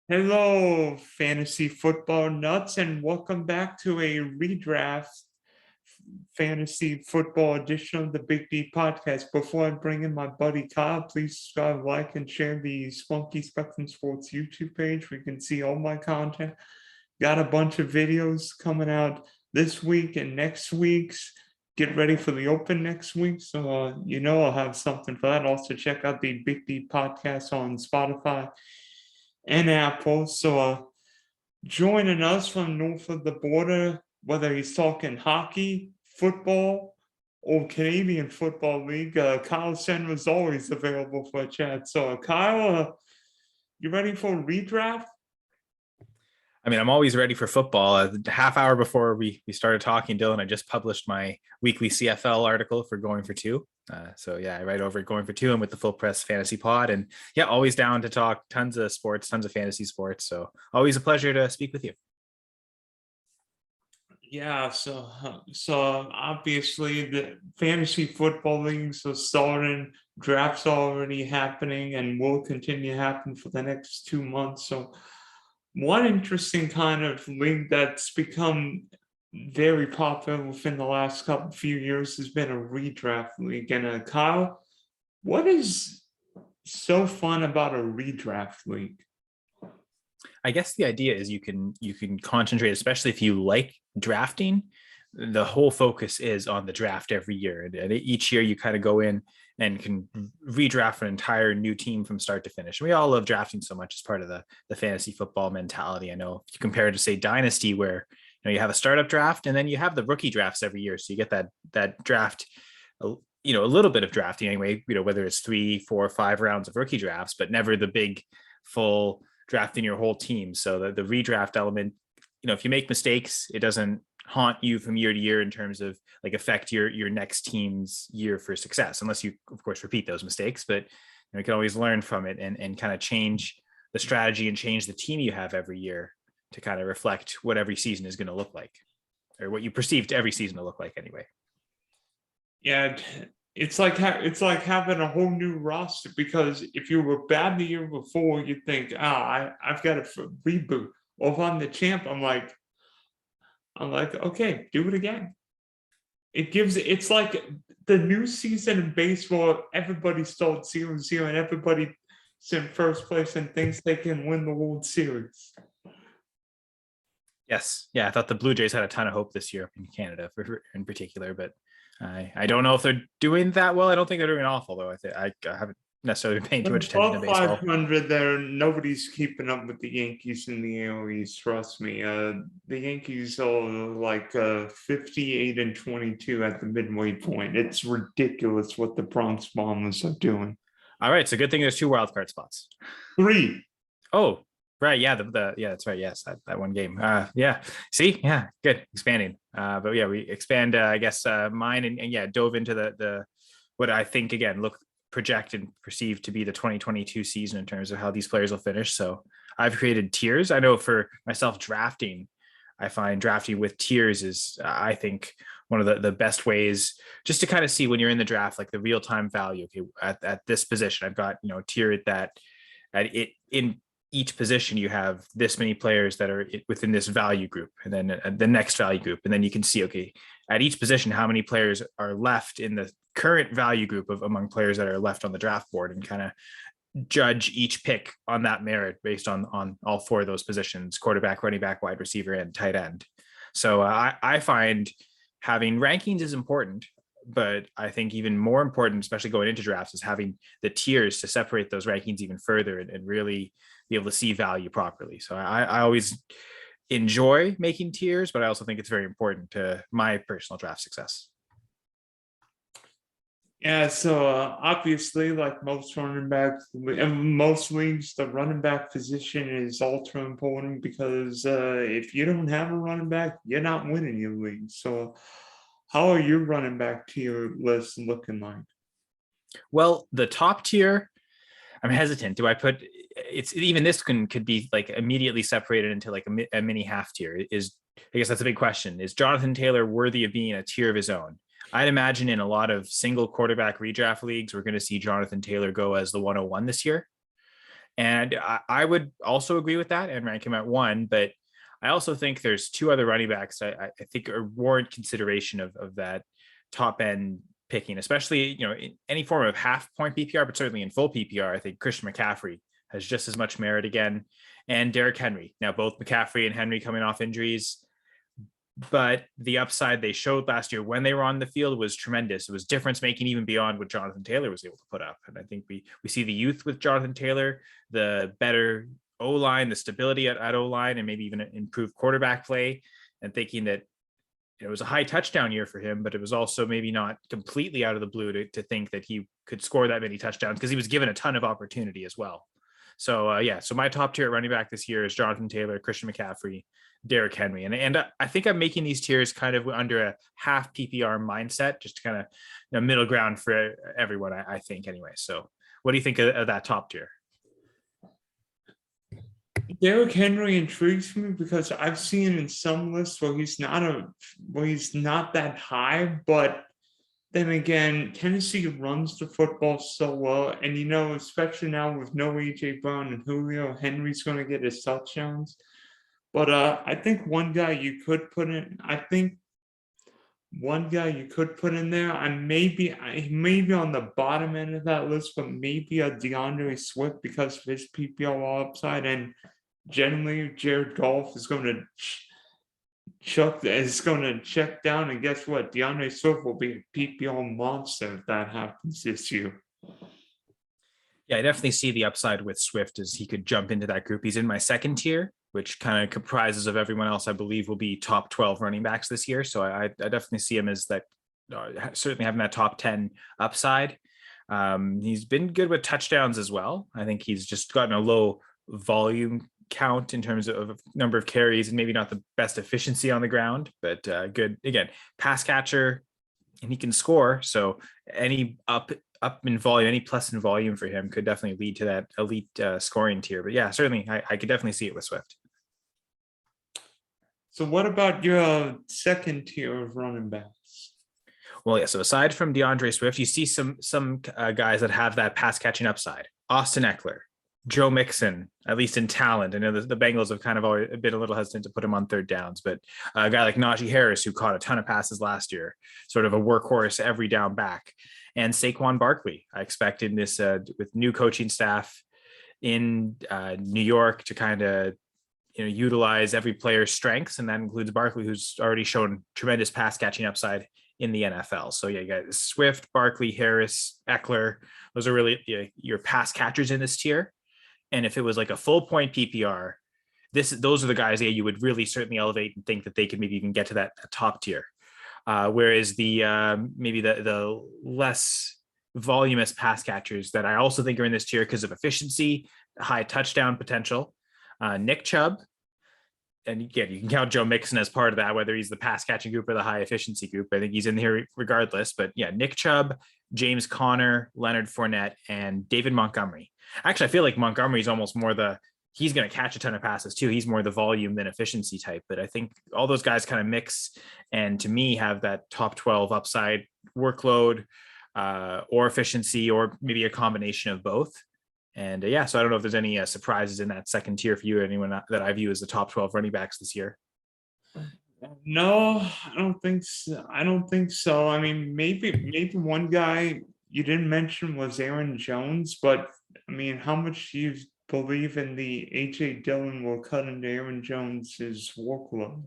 Hello, fantasy football nuts, and welcome back to a redraft fantasy football edition of the Big D podcast. Before I bring in my buddy Kyle, please subscribe, like, and share the Spunky Spectrum Sports YouTube page where you can see all my content. Got a bunch of videos coming out this week and next week's. Get ready for the open next week. So, I'll have something for that. Also, check out the Big D podcast on Spotify and Apple. So, joining us from north of the border, whether he's talking hockey, football, or Canadian Football League, Kyle Senra is always available for a chat. So, Kyle, you ready for a redraft? I mean, I'm always ready for football. A half hour before we started talking, Dylan, I just published my weekly CFL article for Going for Two. I write over at Going for Two and with the Full Press Fantasy Pod. And yeah, always down to talk tons of sports, tons of fantasy sports. So always a pleasure to speak with you. Yeah, so obviously the fantasy football leagues are starting, drafts already happening, and will continue to happen for the next 2 months. So one interesting kind of league that's become very popular within the last few years has been a redraft league. And Kyle, what is so fun about a redraft league? I guess the idea is you can concentrate, especially if you like drafting. The whole focus is on the draft every year, and each year you kind of go in and can redraft an entire new team from start to finish. And we all love drafting so much as part of the fantasy football mentality. I know if you compare it to, say, dynasty, where you have a startup draft and then you have the rookie drafts every year, so you get that draft, a little bit of drafting anyway, whether it's 3, 4, 5 rounds of rookie drafts, but never the big full drafting your whole team. So the redraft element, if you make mistakes, it doesn't haunt you from year to year in terms of affect your next team's year for success, unless you of course repeat those mistakes. But you can always learn from it and kind of change the strategy and change the team you have every year to kind of reflect what every season is going to look like, or what you perceived every season to look like anyway. Yeah, it's like having a whole new roster, because if you were bad the year before, you think, I've got to reboot. Or if I'm the champ, I'm like, okay, do it again. It's like the new season in baseball. Everybody starts 0-0, and everybody's in first place and thinks they can win the World Series. Yes, yeah, I thought the Blue Jays had a ton of hope this year in Canada, in particular, but I don't know if they're doing that well. I don't think they're doing awful, though. I haven't necessarily been paying too much attention to baseball. 500 there, nobody's keeping up with the Yankees in the AL East, trust me. The Yankees are like 58-22 at the midway point. It's ridiculous what the Bronx Bombers are doing. All right, so good thing there's 2 wildcard spots. 3. Oh, right. Yeah, yeah, that's right. Yes, that one game. Yeah. See, yeah, good, expanding. But yeah, we expand. I guess mine and yeah, dove into the what I think again project and perceive to be the 2022 season in terms of how these players will finish. So I've created tiers. I know for myself, drafting, I find drafting with tiers is I think one of the best ways just to kind of see when you're in the draft, like the real time value. Okay, at this position, I've got tier at in each position you have this many players that are within this value group, and then the next value group, and then you can see, okay, at each position how many players are left in the current value group among players that are left on the draft board, and kind of judge each pick on that merit based on all 4 of those positions: quarterback, running back, wide receiver, and tight end. So I find having rankings is important, but I think even more important, especially going into drafts, is having the tiers to separate those rankings even further and really be able to see value properly. So I always enjoy making tiers, but I also think it's very important to my personal draft success. Yeah, so obviously, like most running backs, in most leagues, the running back position is ultra important, because if you don't have a running back, you're not winning your league. So how are your running back tier list looking like? Well, the top tier, I'm hesitant. Do I put it's even this could be like immediately separated into like a mini half tier? I guess that's a big question. Is Jonathan Taylor worthy of being a tier of his own? I'd imagine in a lot of single quarterback redraft leagues, we're going to see Jonathan Taylor go as the 101 this year. And I would also agree with that and rank him at 1. But I also think there's 2 other running backs I think are warrant consideration of that top end picking, especially, in any form of half point PPR, but certainly in full PPR. I think Christian McCaffrey has just as much merit again, and Derrick Henry. Now, both McCaffrey and Henry coming off injuries, but the upside they showed last year when they were on the field was tremendous. It was difference making even beyond what Jonathan Taylor was able to put up. And I think we see the youth with Jonathan Taylor, the better O-line, the stability at O-line, and maybe even an improved quarterback play, and thinking that it was a high touchdown year for him, but it was also maybe not completely out of the blue to think that he could score that many touchdowns, because he was given a ton of opportunity as well. So so my top tier at running back this year is Jonathan Taylor, Christian McCaffrey, Derrick Henry. And I think I'm making these tiers kind of under a half PPR mindset, just to kind of middle ground for everyone, I think anyway. So what do you think of that top tier? Derrick Henry intrigues me because I've seen in some lists where he's not that high, but then again, Tennessee runs the football so well, and especially now with no AJ Brown and Julio, Henry's going to get his touchdowns. But I think one guy you could put in. There, and maybe on the bottom end of that list, but maybe a DeAndre Swift because of his PPR upside, and generally Jared Goff is going to check down, and guess what? DeAndre Swift will be a PPR monster if that happens this year. Yeah, I definitely see the upside with Swift as he could jump into that group. He's in my second tier, which kind of comprises of everyone else I believe will be top 12 running backs this year. So I definitely see him as that, certainly having that top 10 upside. He's been good with touchdowns as well. I think he's just gotten a low volume count in terms of number of carries, and maybe not the best efficiency on the ground, but good, again, pass catcher, and he can score. So any up in volume, any plus in volume for him could definitely lead to that elite scoring tier. But yeah, certainly I could definitely see it with Swift. So what about your second tier of running backs? Well, yeah. So aside from DeAndre Swift, you see some guys that have that pass catching upside. Austin Ekeler, Joe Mixon, at least in talent. I know the Bengals have kind of always been a little hesitant to put him on third downs, but a guy like Najee Harris, who caught a ton of passes last year, sort of a workhorse every down back, and Saquon Barkley. I expect in this with new coaching staff in New York to kind of utilize every player's strengths, and that includes Barkley, who's already shown tremendous pass catching upside in the NFL. So yeah, you got Swift, Barkley, Harris, Ekeler. Those are really your pass catchers in this tier. And if it was like a full point PPR, those are the guys that you would really certainly elevate and think that they could maybe even get to that top tier. Whereas the maybe the less voluminous pass catchers that I also think are in this tier because of efficiency, high touchdown potential, Nick Chubb, and again, you can count Joe Mixon as part of that, whether he's the pass catching group or the high efficiency group. I think he's in here regardless. But yeah, Nick Chubb, James Conner, Leonard Fournette, and David Montgomery. Actually, I feel like Montgomery's almost more he's going to catch a ton of passes too. He's more the volume than efficiency type. But I think all those guys kind of mix, and to me have that top 12 upside workload or efficiency, or maybe a combination of both. And so I don't know if there's any surprises in that second tier for you, or anyone that I view as the top 12 running backs this year. No, I don't think so. I mean, maybe one guy you didn't mention was Aaron Jones, but I mean, how much do you believe in the AJ Dillon will cut into Aaron Jones's workload?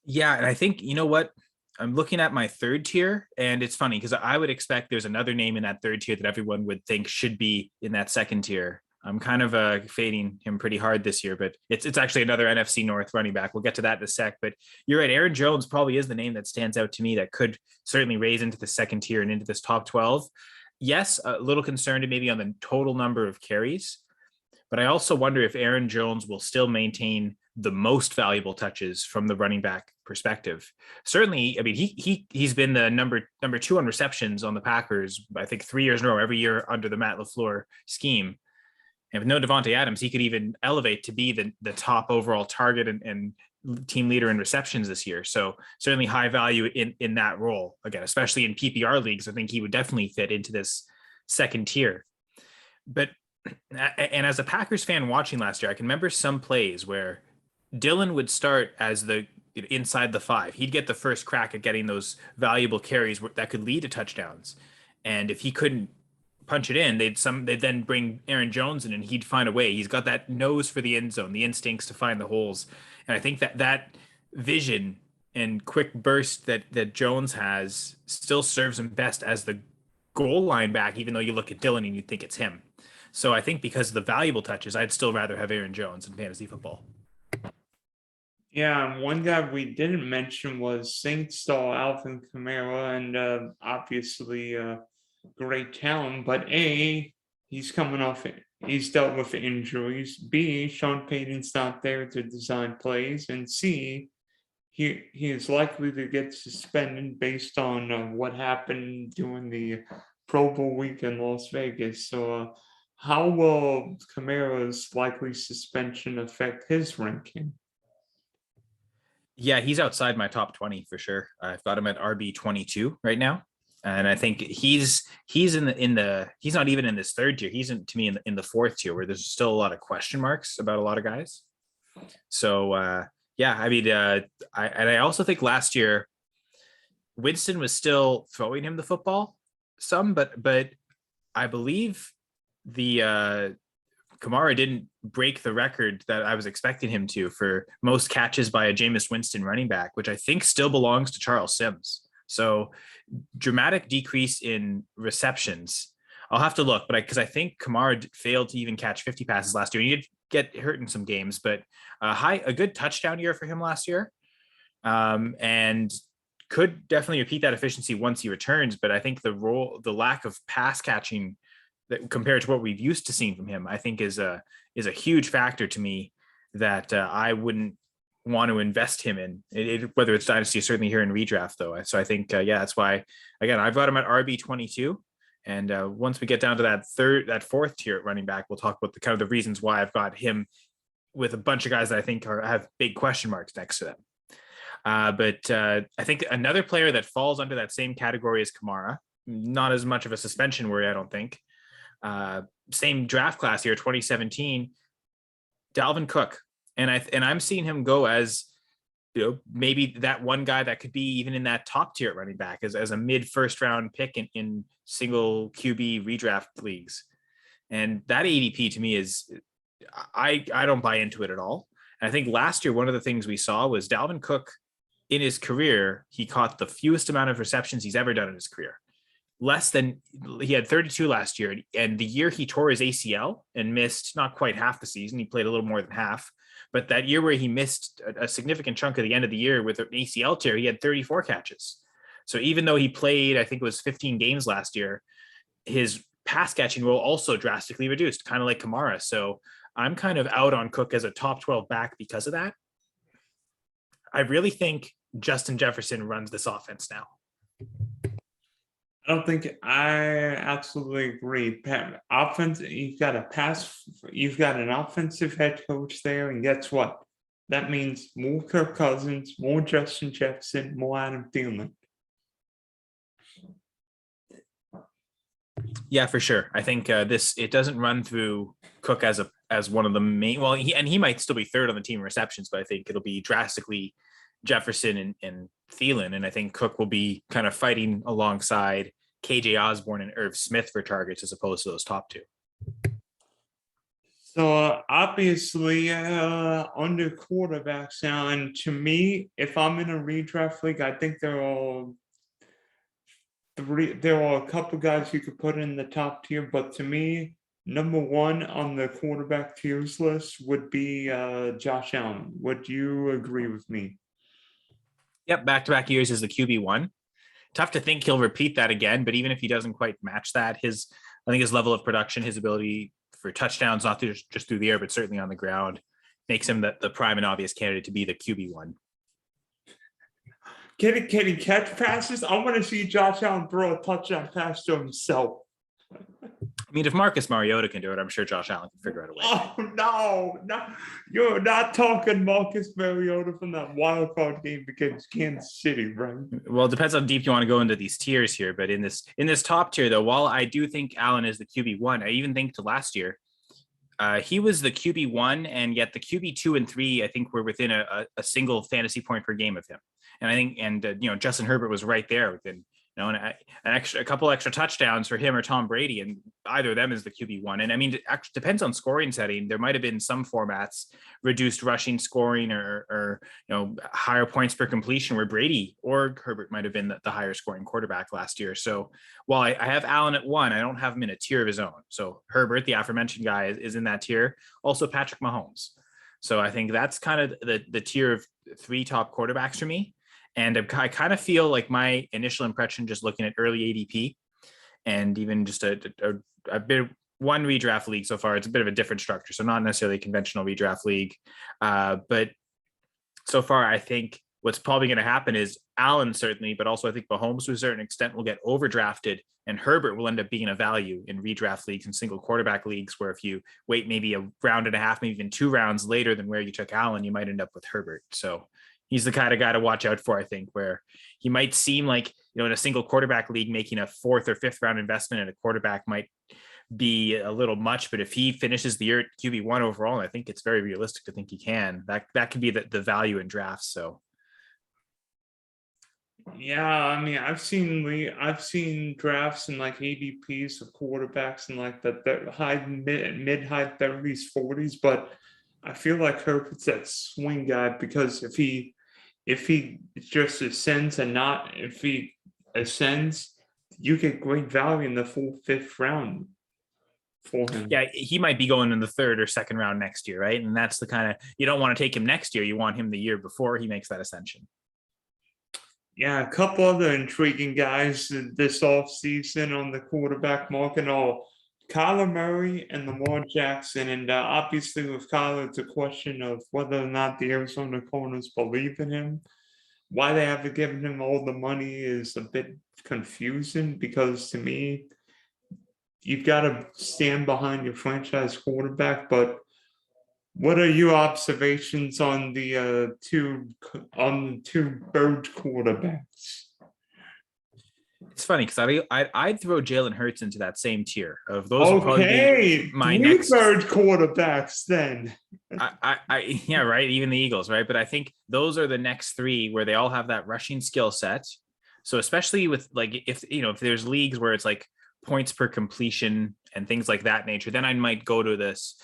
Yeah, and I think, you know what? I'm looking at my third tier, and it's funny because I would expect there's another name in that third tier that everyone would think should be in that second tier. I'm kind of fading him pretty hard this year, but it's actually another NFC North running back. We'll get to that in a sec, but you're right. Aaron Jones probably is the name that stands out to me that could certainly raise into the second tier and into this top 12. Yes, a little concerned maybe on the total number of carries, but I also wonder if Aaron Jones will still maintain the most valuable touches from the running back perspective. Certainly, I mean, he's been the number 2 on receptions on the Packers, I think 3 years in a row, every year under the Matt LaFleur scheme. And with no Devontae Adams, he could even elevate to be the top overall target and team leader in receptions this year. So certainly high value in that role. Again, especially in PPR leagues, I think he would definitely fit into this second tier. But And as a Packers fan watching last year, I can remember some plays where Dylan would start as the inside the 5. He'd get the first crack at getting those valuable carries that could lead to touchdowns. And if he couldn't punch it in, they'd then bring Aaron Jones in and he'd find a way. He's got that nose for the end zone, the instincts to find the holes. And I think that vision and quick burst that Jones has still serves him best as the goal line back, even though you look at Dylan and you think it's him. So I think because of the valuable touches, I'd still rather have Aaron Jones in fantasy football. Yeah, and one guy we didn't mention was Saints star Alvin Kamara, and obviously great talent. But A, he's coming off, he's dealt with injuries. B, Sean Payton's not there to design plays, and C, he is likely to get suspended based on what happened during the Pro Bowl week in Las Vegas. So, how will Kamara's likely suspension affect his ranking? Yeah, he's outside my top 20 for sure. I've got him at RB 22 right now. And I think he's in the he's not even in this third tier. He's to me in the fourth tier where there's still a lot of question marks about a lot of guys. So yeah, I mean I also think last year Winston was still throwing him the football some, but I believe the Kamara didn't break the record that I was expecting him to for most catches by a Jameis Winston running back, which I think still belongs to Charles Sims. So dramatic decrease in receptions. I'll have to look, but because I think Kamara failed to even catch 50 passes last year. He did get hurt in some games, but a good touchdown year for him last year, and could definitely repeat that efficiency once he returns. But I think the lack of pass catching that compared to what we've used to seeing from him, I think is a huge factor to me that I wouldn't want to invest him in whether it's dynasty, certainly here in redraft though. So I think, yeah, that's why, again, I've got him at RB 22. And once we get down to that fourth tier at running back, we'll talk about the kind of the reasons why I've got him with a bunch of guys that I think have big question marks next to them. But I think another player that falls under that same category as Kamara, not as much of a suspension worry, I don't think. Same draft class here, 2017, Dalvin Cook. And I'm seeing him go as, maybe that one guy that could be even in that top tier at running back as a mid first round pick in single QB redraft leagues. And that ADP to me is, I don't buy into it at all. And I think last year, one of the things we saw was Dalvin Cook in his career, he caught the fewest amount of receptions he's ever done in his career. He had 32 last year. And the year he tore his ACL and missed not quite half the season, he played a little more than half. But that year where he missed a significant chunk of the end of the year with an ACL tear, he had 34 catches. So even though he played, I think it was 15 games last year, his pass catching role also drastically reduced, kind of like Kamara. So I'm kind of out on Cook as a top 12 back because of that. I really think Justin Jefferson runs this offense now. I absolutely agree. Offense, you've got an offensive head coach there, and guess what? That means more Kirk Cousins, more Justin Jefferson, more Adam Thielen. Yeah, for sure. I think it doesn't run through Cook as one of the main. Well, he might still be third on the team in receptions, but I think it'll be drastically Jefferson and Thielen, and I think Cook will be kind of fighting alongside KJ Osborne and Irv Smith for targets as opposed to those top two. So obviously under quarterbacks now, and to me, if I'm in a redraft league, I think there are a couple guys you could put in the top tier, but to me, number one on the quarterback tiers list would be Josh Allen. Would you agree with me? Yep, back-to-back years as the QB1. Tough to think he'll repeat that again, but even if he doesn't quite match that, I think his level of production, his ability for touchdowns, not just through the air, but certainly on the ground, makes him the prime and obvious candidate to be the QB1. Can he catch passes? I want to see Josh Allen throw a touchdown pass to himself. I mean, if Marcus Mariota can do it, I'm sure Josh Allen can figure out a way. Oh, no. You're not talking Marcus Mariota from that wild card game against Kansas City, right? Well, it depends how deep you want to go into these tiers here. But in this top tier, though, while I do think Allen is the QB1, I even think to last year, He was the QB1, and yet the QB2 and 3, I think, were within a single fantasy point per game of him. And I think, Justin Herbert was right there within, a couple extra touchdowns for him or Tom Brady, and either of them is the QB1. And I mean, it actually depends on scoring setting. There might have been some formats, reduced rushing scoring or higher points per completion, where Brady or Herbert might have been the higher scoring quarterback last year. So while I have Allen at 1, I don't have him in a tier of his own. So Herbert, the aforementioned guy, is in that tier. Also Patrick Mahomes. So I think that's kind of the tier of 3 top quarterbacks for me. And I kind of feel like my initial impression, just looking at early ADP and even just a bit, one redraft league so far, it's a bit of a different structure. So not necessarily a conventional redraft league. But so far, I think what's probably going to happen is Allen certainly, but also I think Mahomes to a certain extent will get overdrafted, and Herbert will end up being a value in redraft leagues and single quarterback leagues, where if you wait maybe a round and a half, maybe even 2 rounds later than where you took Allen, you might end up with Herbert. So he's the kind of guy to watch out for, I think, where he might seem like, in a single quarterback league, making a 4th or 5th round investment in a quarterback might be a little much. But if he finishes the year at QB1 overall, and I think it's very realistic to think he can, that could be the value in drafts. So. Yeah, I mean, I've seen drafts and like ADPs of quarterbacks and like the mid high 30s, 40s, but I feel like Herbert's that swing guy, because if he just ascends and not if he ascends, you get great value in the 4th, 5th round for him. Yeah, he might be going in the 3rd or 2nd round next year, right? And that's the kind of, you don't want to take him next year. You want him the year before he makes that ascension. Yeah, a couple other intriguing guys this offseason on the quarterback market are Kyler Murray and Lamar Jackson. And obviously with Kyler, it's a question of whether or not the Arizona Cardinals believe in him. Why they haven't given him all the money is a bit confusing, because to me, you've got to stand behind your franchise quarterback. But what are your observations on the two bird quarterbacks? It's funny because I'd throw Jalen Hurts into that same tier of those. Okay, my 3 next bird quarterbacks then. Yeah, right. Even the Eagles, right? But I think those are the next 3 where they all have that rushing skill set. So especially with like if there's leagues where it's like points per completion and things like that nature, then I might go to this.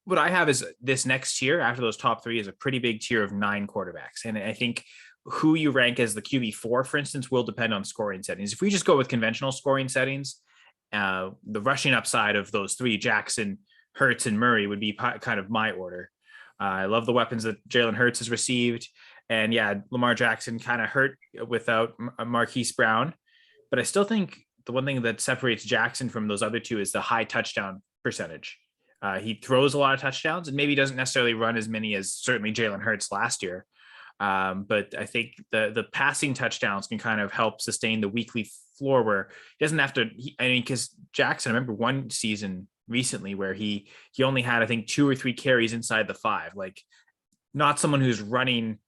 What I have is this next tier after those top 3 is a pretty big tier of 9 quarterbacks. And I think who you rank as the QB4, for instance, will depend on scoring settings. If we just go with conventional scoring settings, the rushing upside of those 3, Jackson, Hurts, and Murray, would be kind of my order. I love the weapons that Jalen Hurts has received. And yeah, Lamar Jackson kind of hurt without Marquise Brown. But I still think the one thing that separates Jackson from those other 2 is the high touchdown percentage. He throws a lot of touchdowns and maybe doesn't necessarily run as many as certainly Jalen Hurts last year. But I think the passing touchdowns can kind of help sustain the weekly floor where he doesn't have to, because Jackson, I remember one season recently where he only had, I think, 2 or 3 carries inside the 5, like not someone who's running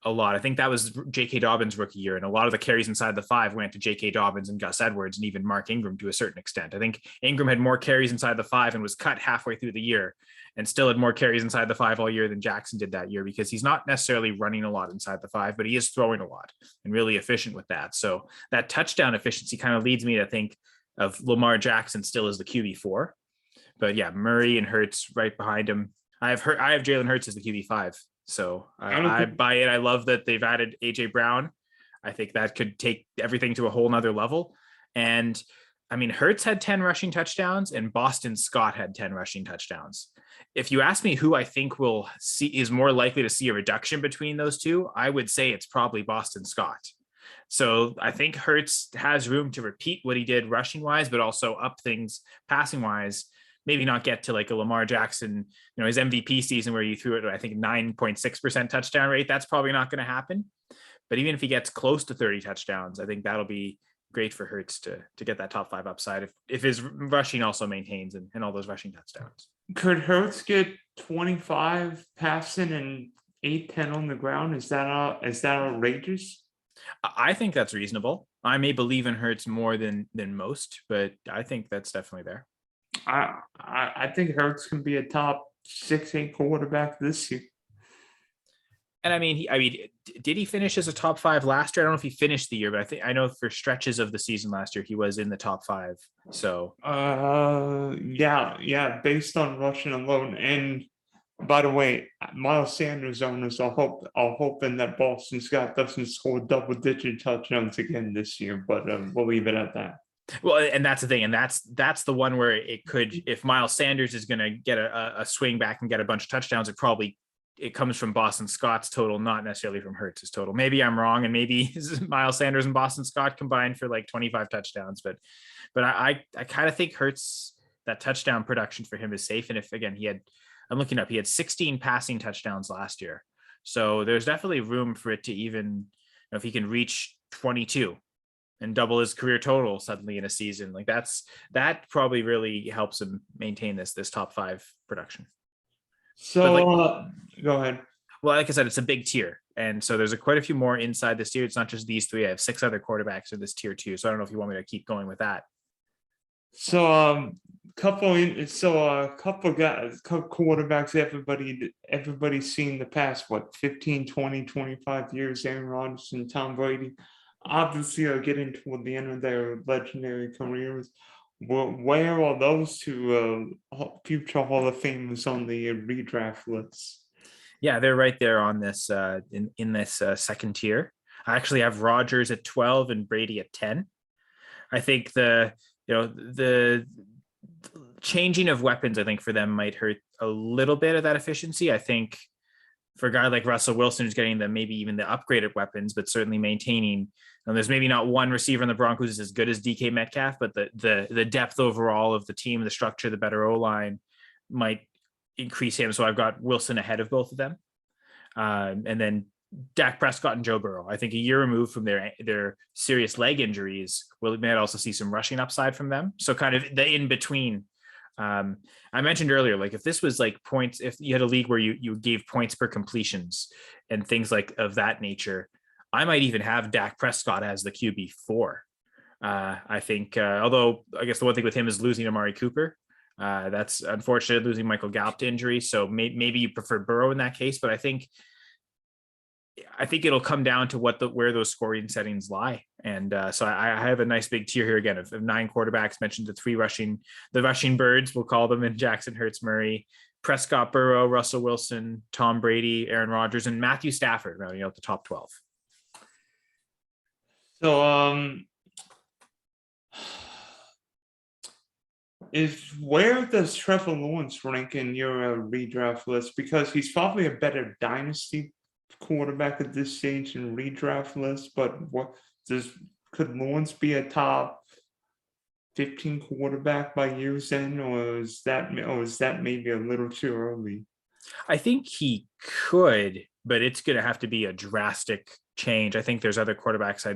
a lot. I think that was J.K. Dobbins' rookie year, and a lot of the carries inside the 5 went to J.K. Dobbins and Gus Edwards and even Mark Ingram to a certain extent. I think Ingram had more carries inside the 5 and was cut halfway through the year and still had more carries inside the 5 all year than Jackson did that year, because he's not necessarily running a lot inside the 5, but he is throwing a lot and really efficient with that. So that touchdown efficiency kind of leads me to think of Lamar Jackson still as the QB4. But yeah, Murray and Hurts right behind him. I have Jalen Hurts as the QB5. So I buy it. I love that they've added AJ Brown. I think that could take everything to a whole nother level. And I mean, Hurts had 10 rushing touchdowns and Boston Scott had 10 rushing touchdowns. If you ask me who I think is more likely to see a reduction between those 2, I would say it's probably Boston Scott. So I think Hurts has room to repeat what he did rushing wise, but also up things passing wise. Maybe not get to like a Lamar Jackson, his MVP season where you threw it, I think 9.6% touchdown rate. That's probably not going to happen. But even if he gets close to 30 touchdowns, I think that'll be great for Hurts to get that top 5 upside if his rushing also maintains and all those rushing touchdowns. Could Hurts get 25 passing and 8-10 on the ground? Is that outrageous? I think that's reasonable. I may believe in Hurts more than most, but I think that's definitely there. I think Hurts can be a top 6, 8 quarterback this year. And I mean, did he finish as a top 5 last year? I don't know if he finished the year, but I know for stretches of the season last year, he was in the top 5. So, yeah, based on rushing alone. And by the way, Miles Sanders owners are hoping that Boston Scott doesn't score double-digit touchdowns again this year, but we'll leave it at that. well, and that's the thing, and that's the one where it could, if Miles Sanders is going to get a swing back and get a bunch of touchdowns, it comes from Boston Scott's total, not necessarily from Hurts' total. Maybe I'm wrong, and maybe Miles Sanders and Boston Scott combined for like 25 touchdowns, but I kind of think Hurts, that touchdown production for him is safe. And if again I'm looking up, he had 16 passing touchdowns last year, so there's definitely room for it to even, if he can reach 22 and double his career total suddenly in a season, like that probably really helps him maintain this top 5 production. So go ahead. Well, like I said, it's a big tier. And so there's quite a few more inside this tier. It's not just these 3. I have 6 other quarterbacks in this tier too. So I don't know if you want me to keep going with that. So a couple guys, couple quarterbacks everybody's seen the past 15, 20, 25 years, Aaron Rodgers and Tom Brady, obviously are getting toward the end of their legendary careers. Where are those 2 future Hall of Famers on the redraft list? Yeah, they're right there on this in this second tier. I actually have Rodgers at 12 and Brady at 10. I think the changing of weapons, I think for them might hurt a little bit of that efficiency. I think for a guy like Russell Wilson, who's getting maybe even the upgraded weapons, but certainly maintaining, and there's maybe not one receiver in the Broncos is as good as DK Metcalf, but the depth overall of the team, the structure, the better O-line might increase him. So I've got Wilson ahead of both of them. And then Dak Prescott and Joe Burrow. I think a year removed from their serious leg injuries, we might also see some rushing upside from them. So kind of the in between. I mentioned earlier, like if this was like points, if you had a league where you gave points per completions and things like of that nature, I might even have Dak Prescott as the QB4. I think, although I guess the one thing with him is losing Amari Cooper. That's unfortunate, losing Michael Gallup to injury. So maybe you prefer Burrow in that case, but I think it'll come down to where those scoring settings lie. And so I have a nice big tier here again of 9 quarterbacks. Mentioned the rushing birds, we'll call them, in Jackson, Hurts, Murray, Prescott, Burrow, Russell Wilson, Tom Brady, Aaron Rodgers, and Matthew Stafford rounding out the top 12. So where does Trevor Lawrence rank in your redraft list? Because he's probably a better dynasty quarterback at this stage in redraft list, but could Lawrence be a top 15 quarterback by year's end, or is that maybe a little too early? I think he could, but it's going to have to be a drastic change. I think there's other quarterbacks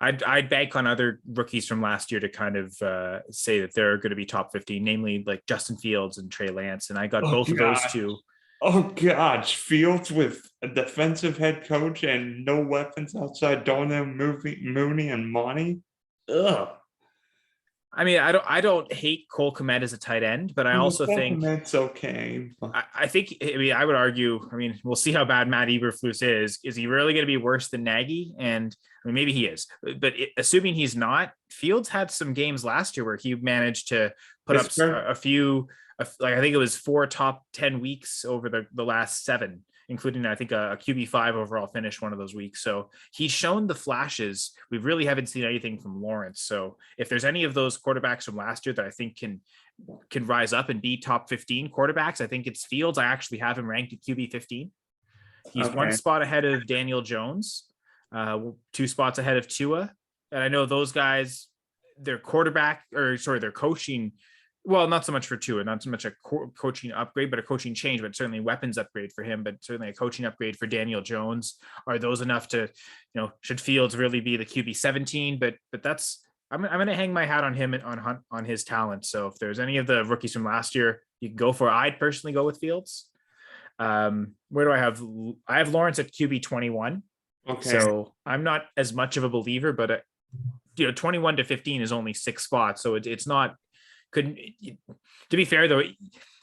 I'd bank on other rookies from last year to kind of say that they're going to be top 15, namely like Justin Fields and Trey Lance. And I got both of those 2. Oh gosh, Fields with a defensive head coach and no weapons outside Darnell Mooney and Monty. Ugh. I mean, I don't hate Cole Kmet as a tight end, but I also think it's okay. I think, I would argue, we'll see how bad Matt Eberflus is. Is he really going to be worse than Nagy? And maybe he is, but assuming he's not, Fields had some games last year where he managed to put up a few, like I think it was 4 top 10 weeks over the last 7, including I think a QB5 overall finish one of those weeks. So he's shown the flashes. We really haven't seen anything from Lawrence. So if there's any of those quarterbacks from last year that I think can rise up and be top 15 quarterbacks, I think it's Fields. I actually have him ranked at QB 15. He's 1 spot ahead of Daniel Jones, 2 spots ahead of Tua. And I know those guys, their coaching, well, not so much for Tua, not so much a coaching upgrade, but a coaching change, but certainly a weapons upgrade for him, but certainly a coaching upgrade for Daniel Jones. Are those enough to, should Fields really be the QB 17? But that's, I'm going to hang my hat on him on his talent. So if there's any of the rookies from last year you can go for, I'd personally go with Fields. Where do I have? I have Lawrence at QB 21. Okay. So I'm not as much of a believer, but 21 to 15 is only 6 spots. So it's not, couldn't. To be fair though,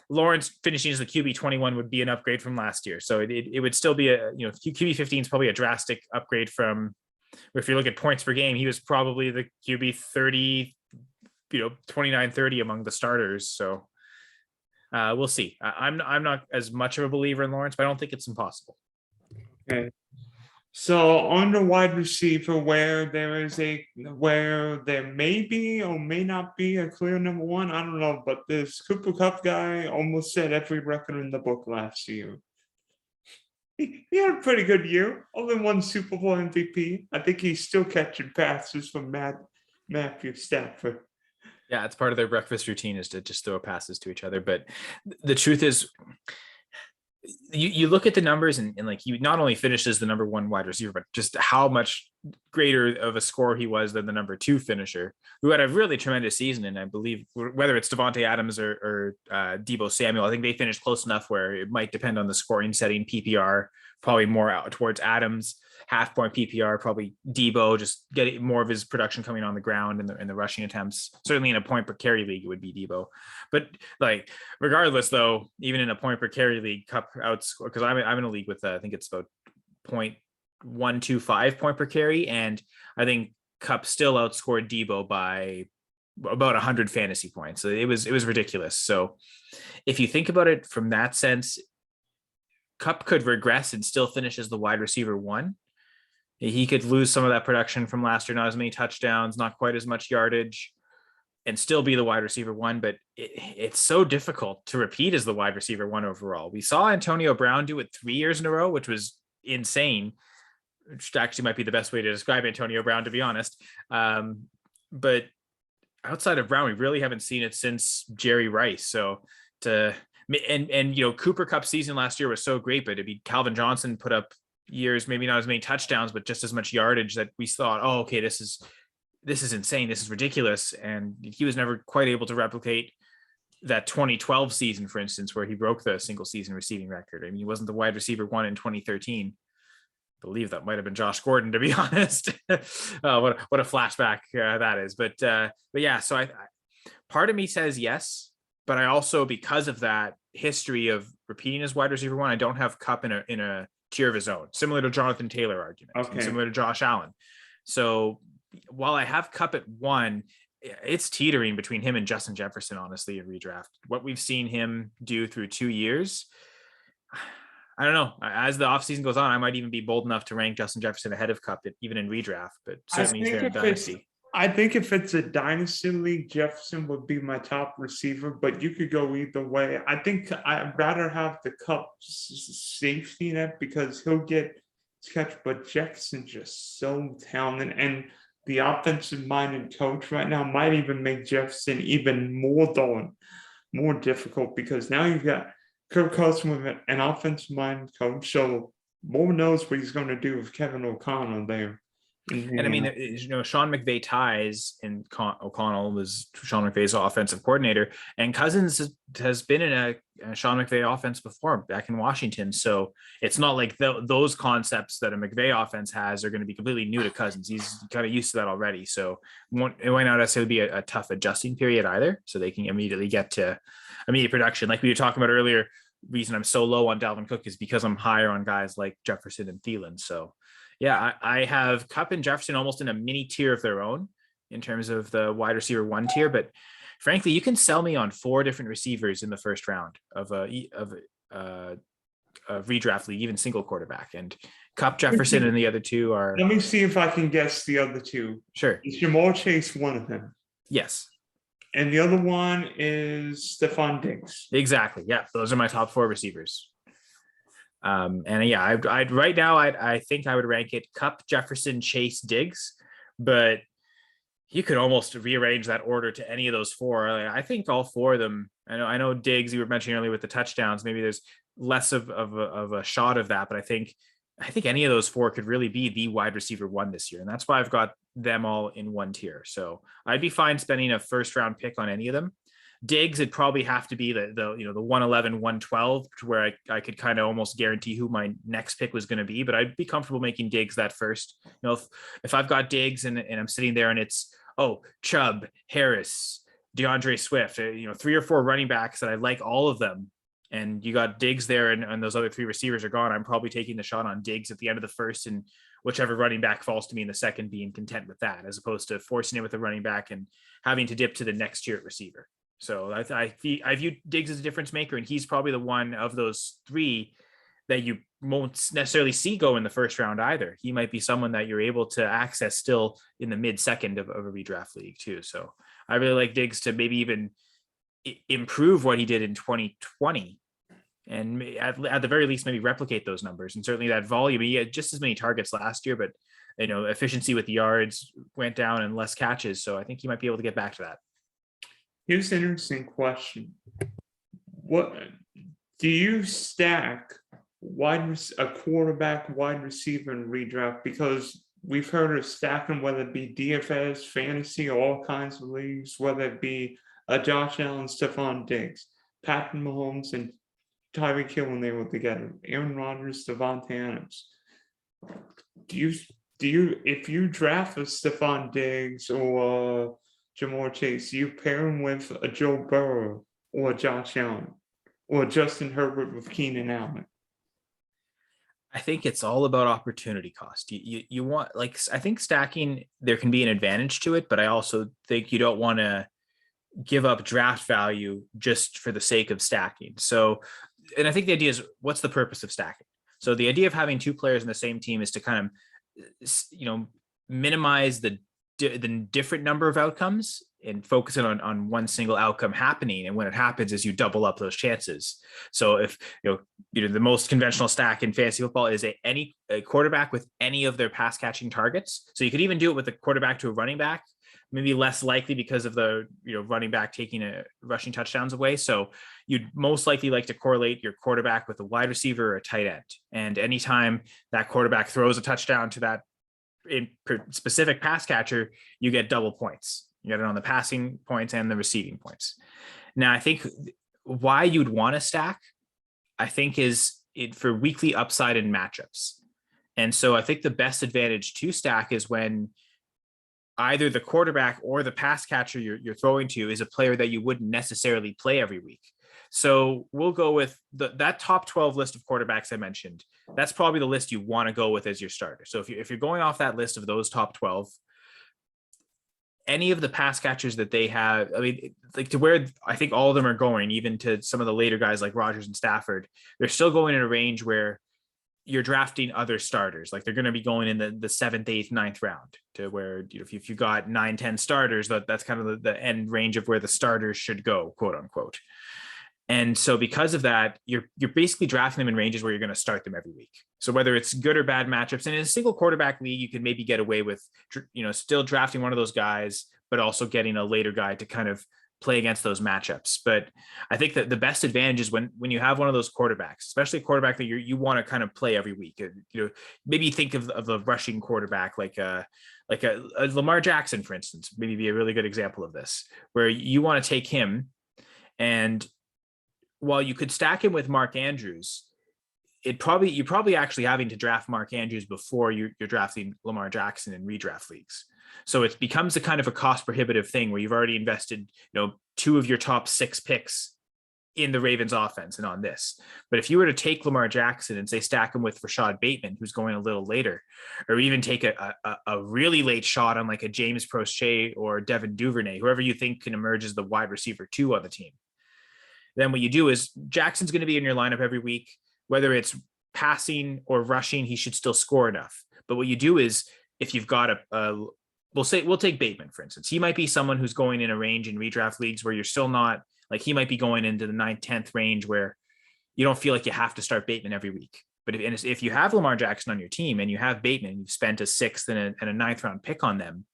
Lawrence finishing as the QB 21 would be an upgrade from last year. So it would still be QB 15 is probably a drastic upgrade from, if you look at points per game, he was probably the QB 30, 29, 30 among the starters. So we'll see. I'm not as much of a believer in Lawrence, but I don't think it's impossible. Okay. So on the wide receiver, where there may be or may not be a clear number one, I don't know. But this Cooper Kupp guy almost set every record in the book last year. He had a pretty good year. Only one Super Bowl MVP. I think he's still catching passes from Matthew Stafford. Yeah, it's part of their breakfast routine is to just throw passes to each other. But the truth is, you look at the numbers and like he not only finished as the number one wide receiver, but just how much greater of a scorer he was than the number two finisher, who had a really tremendous season. And I believe whether it's Devontae Adams or Deebo Samuel, I think they finished close enough where it might depend on the scoring setting. PPR probably more out towards Adams, half point PPR, probably Deebo, just getting more of his production coming on the ground in the rushing attempts. Certainly in a point per carry league, it would be Deebo. But like, regardless though, even in a point per carry league, Kupp outscore, because I'm in a league with, I think it's about 0.125 point per carry. And I think Kupp still outscored Deebo by about 100 fantasy points. So it was ridiculous. So if you think about it from that sense, Kupp could regress and still finish as the wide receiver one. He could lose some of that production from last year, not as many touchdowns, not quite as much yardage, and still be the wide receiver one. But it's so difficult to repeat as the wide receiver one overall. We saw Antonio Brown do it 3 years in a row, which was insane, which actually might be the best way to describe Antonio Brown, to be honest. But outside of Brown, we really haven't seen it since Jerry Rice. So Cooper Kupp season last year was so great, but Calvin Johnson put up years, maybe not as many touchdowns, but just as much yardage that we thought, oh, okay, this is insane. This is ridiculous. And he was never quite able to replicate that 2012 season, for instance, where he broke the single season receiving record. I mean, he wasn't the wide receiver one in 2013. I believe that might've been Josh Gordon, to be honest. What a flashback that is. But yeah, so I part of me says yes, but I also, because of that history of repeating as wide receiver one, I don't have Kupp in a tier of his own, similar to Jonathan Taylor argument, similar to Josh Allen. So while I have Kupp at one, it's teetering between him and Justin Jefferson, honestly, in redraft. What we've seen him do through 2 years, I don't know. As the offseason goes on, I might even be bold enough to rank Justin Jefferson ahead of Kupp, even in redraft, but certainly he's there in dynasty. I think if it's a dynasty league, Jefferson would be my top receiver, but you could go either way. I think I'd rather have the Kupp safety net because he'll get catch, but Jefferson's just so talented, and the offensive minded coach right now might even make Jefferson even more difficult, because now you've got Kirk Cousins with an offensive minded coach, so Moore knows what he's going to do with Kevin O'Connell there. And I mean, Sean McVay ties, and O'Connell was Sean McVay's offensive coordinator, and Cousins has been in a Sean McVay offense before back in Washington. So it's not like those concepts that a McVay offense has are going to be completely new to Cousins. He's kind of used to that already. So it might not necessarily be a tough adjusting period either. So they can immediately get to immediate production. Like we were talking about earlier, reason I'm so low on Dalvin Cook is because I'm higher on guys like Jefferson and Thielen. So yeah, I have Kupp and Jefferson almost in a mini tier of their own in terms of the wide receiver one tier. But frankly, you can sell me on 4 different receivers in the first round of a redraft league, even single quarterback. And Kupp, Jefferson, and the other 2 are. Let me see if I can guess the other 2. Sure. Is Jamar Chase one of them? Yes. And the other one is Stephon Diggs. Exactly. Yeah, those are my top 4 receivers. And yeah, I'd right now, I think I would rank it Kupp, Jefferson, Chase, Diggs, but you could almost rearrange that order to any of those 4. I think all 4 of them. I know Diggs, you were mentioning earlier with the touchdowns, maybe there's less of a shot of that, but I think any of those 4 could really be the wide receiver one this year. And that's why I've got them all in one tier. So I'd be fine spending a first round pick on any of them. Diggs, it'd probably have to be the 111, 112, where I could kind of almost guarantee who my next pick was going to be, but I'd be comfortable making Diggs that first. If I've got Diggs and I'm sitting there and it's, Chubb, Harris, DeAndre Swift, 3 or 4 running backs that I like all of them. And you got Diggs there, and those other 3 receivers are gone. I'm probably taking the shot on Diggs at the end of the first, and whichever running back falls to me in the second, being content with that, as opposed to forcing it with a running back and having to dip to the next tier at receiver. So I view Diggs as a difference maker, and he's probably the one of those 3 that you won't necessarily see go in the first round either. He might be someone that you're able to access still in the mid-second of a redraft league too. So I really like Diggs to maybe even improve what he did in 2020, and at the very least maybe replicate those numbers. And certainly that volume, he had just as many targets last year, but efficiency with the yards went down and less catches. So I think he might be able to get back to that. Here's an interesting question. What do you stack a quarterback, wide receiver in redraft? Because we've heard of stacking, whether it be DFS, fantasy, all kinds of leagues, whether it be Josh Allen, Stephon Diggs, Patrick Mahomes, and Tyreek Hill when they were together, Aaron Rodgers, Devontae Adams. Do you if you draft a Stephon Diggs or Jamar Chase, you pair him with a Joe Burrow or Josh Allen or Justin Herbert with Keenan Allen? I think it's all about opportunity cost. You want, I think stacking, there can be an advantage to it, but I also think you don't want to give up draft value just for the sake of stacking. So, and I think the idea is, what's the purpose of stacking? So the idea of having 2 players in the same team is to kind of, minimize the different number of outcomes and focus it on one single outcome happening. And when it happens is you double up those chances. So if, the most conventional stack in fantasy football is a quarterback with any of their pass catching targets. So you could even do it with a quarterback to a running back, maybe less likely because of the running back taking rushing touchdowns away. So you'd most likely like to correlate your quarterback with a wide receiver or a tight end. And anytime that quarterback throws a touchdown to that specific pass catcher, you get double points. You get it on the passing points and the receiving points. Now, I think why you'd want to stack, I think, is it for weekly upside in matchups. And so I think the best advantage to stack is when either the quarterback or the pass catcher you're throwing to is a player that you wouldn't necessarily play every week. So we'll go with that top 12 list of quarterbacks I mentioned. That's probably the list you want to go with as your starter. So if you're going off that list of those top 12, any of the pass catchers that they have, to where I think all of them are going, even to some of the later guys like Rodgers and Stafford, they're still going in a range where you're drafting other starters. Like they're going to be going in the 7th, 8th, 9th round, to where if you got 9, 10 starters, that's kind of the end range of where the starters should go, quote unquote. And so because of that, you're basically drafting them in ranges where you're going to start them every week. So whether it's good or bad matchups, and in a single quarterback league, you can maybe get away with, still drafting one of those guys, but also getting a later guy to kind of play against those matchups. But I think that the best advantage is when you have one of those quarterbacks, especially a quarterback that you want to kind of play every week. Maybe think of the rushing quarterback, like a Lamar Jackson, for instance, maybe be a really good example of this, where you want to take him, and while you could stack him with Mark Andrews, you're probably actually having to draft Mark Andrews before you're drafting Lamar Jackson in redraft leagues. So it becomes a kind of a cost prohibitive thing where you've already invested, 2 of your top 6 picks in the Ravens offense and on this. But if you were to take Lamar Jackson and say stack him with Rashad Bateman, who's going a little later, or even take a really late shot on like a James Prochet or Devin Duvernay, whoever you think can emerge as the wide receiver 2 on the team, then what you do is Jackson's going to be in your lineup every week, whether it's passing or rushing, he should still score enough. But what you do is, if you've got we'll take Bateman, for instance. He might be someone who's going in a range in redraft leagues where you're still not, like, he might be going into the 9th, 10th range where you don't feel like you have to start Bateman every week. But if you have Lamar Jackson on your team and you have Bateman, you've spent a 6th and a 9th round pick on them,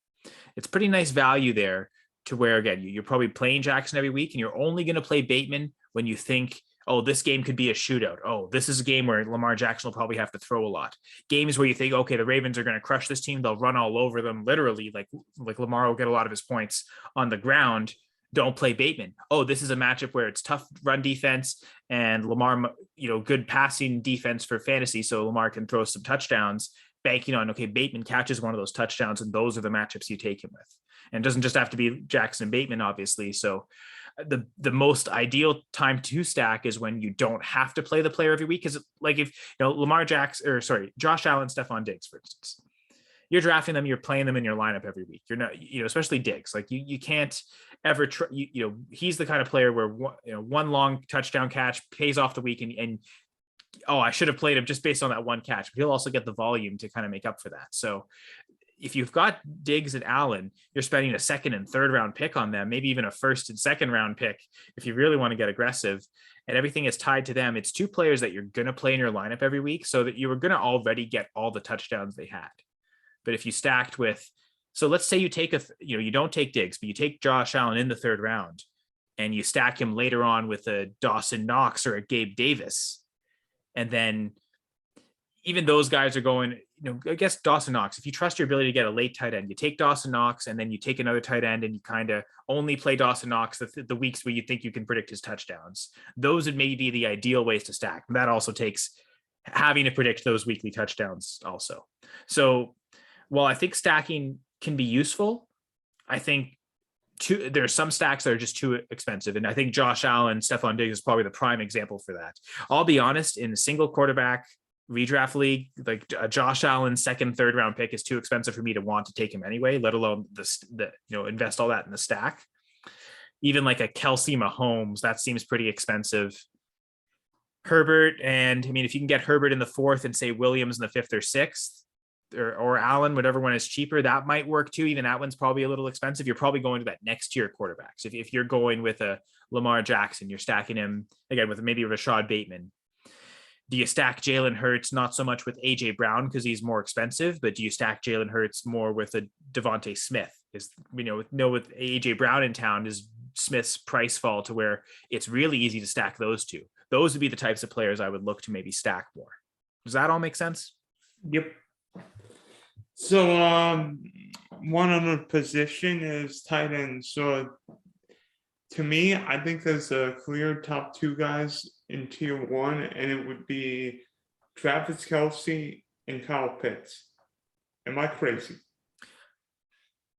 it's pretty nice value there, to where, again, you're probably playing Jackson every week, and you're only going to play Bateman when you think, oh, this game could be a shootout. Oh, this is a game where Lamar Jackson will probably have to throw a lot. Games where you think, okay, the Ravens are going to crush this team. They'll run all over them, literally, like Lamar will get a lot of his points on the ground. Don't play Bateman. Oh, this is a matchup where it's tough run defense and Lamar, good passing defense for fantasy, so Lamar can throw some touchdowns. banking on, okay, Bateman catches one of those touchdowns and those are the matchups you take him with. And it doesn't just have to be Jackson and Bateman, obviously. So the most ideal time to stack is when you don't have to play the player every week. Because like if Lamar Jackson, or sorry, Josh Allen, Stephon Diggs, for instance, you're drafting them, you're playing them in your lineup every week. You're not, especially Diggs, like you can't ever he's the kind of player where one long touchdown catch pays off the week, and oh, I should have played him just based on that one catch, but he'll also get the volume to kind of make up for that. So if you've got Diggs and Allen, you're spending a second and third round pick on them, maybe even a first and second round pick if you really want to get aggressive, and everything is tied to them. It's two players that you're going to play in your lineup every week, so that you were going to already get all the touchdowns they had. But if you stacked with, so let's say you take you don't take Diggs, but you take Josh Allen in the third round and you stack him later on with a Dawson Knox or a Gabe Davis. And then even those guys are going, I guess Dawson Knox, if you trust your ability to get a late tight end, you take Dawson Knox and then you take another tight end and you kind of only play Dawson Knox the weeks where you think you can predict his touchdowns. Those would maybe be the ideal ways to stack. That also takes having to predict those weekly touchdowns also. So while I think stacking can be useful, I think there are some stacks that are just too expensive. And I think Josh Allen, Stephon Diggs is probably the prime example for that. I'll be honest, in a single quarterback redraft league, like a Josh Allen second, third round pick is too expensive for me to want to take him anyway, let alone invest all that in the stack. Even like a Kelsey Mahomes, that seems pretty expensive. Herbert, and I mean, if you can get Herbert in the fourth and say Williams in the fifth or sixth, or Allen, whatever one is cheaper, that might work too. Even that one's probably a little expensive. You're probably going to that next tier quarterbacks. If you're going with a Lamar Jackson, you're stacking him again with maybe Rashad Bateman. Do you stack Jalen Hurts not so much with AJ Brown because he's more expensive, but do you stack Jalen Hurts more with a Devontae Smith? Is with AJ Brown in town, is Smith's price fall to where it's really easy to stack those two? Those would be the types of players I would look to maybe stack more. Does that all make sense? Yep. So one other position is tight end. So to me, I think there's a clear top two guys in tier one, and it would be Travis Kelce and Kyle Pitts. Am I crazy?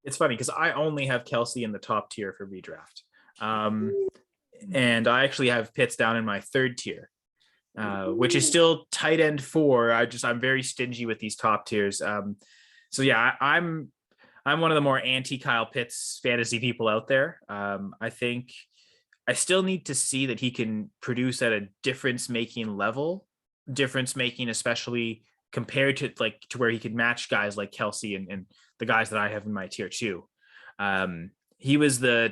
It's funny because I only have Kelce in the top tier for redraft. And I actually have Pitts down in my third tier, which is still tight end 4. I'm very stingy with these top tiers. So yeah, I'm one of the more anti Kyle Pitts fantasy people out there. I think I still need to see that he can produce at a difference making, especially compared to where he could match guys like Kelce and the guys that I have in my tier 2. He was I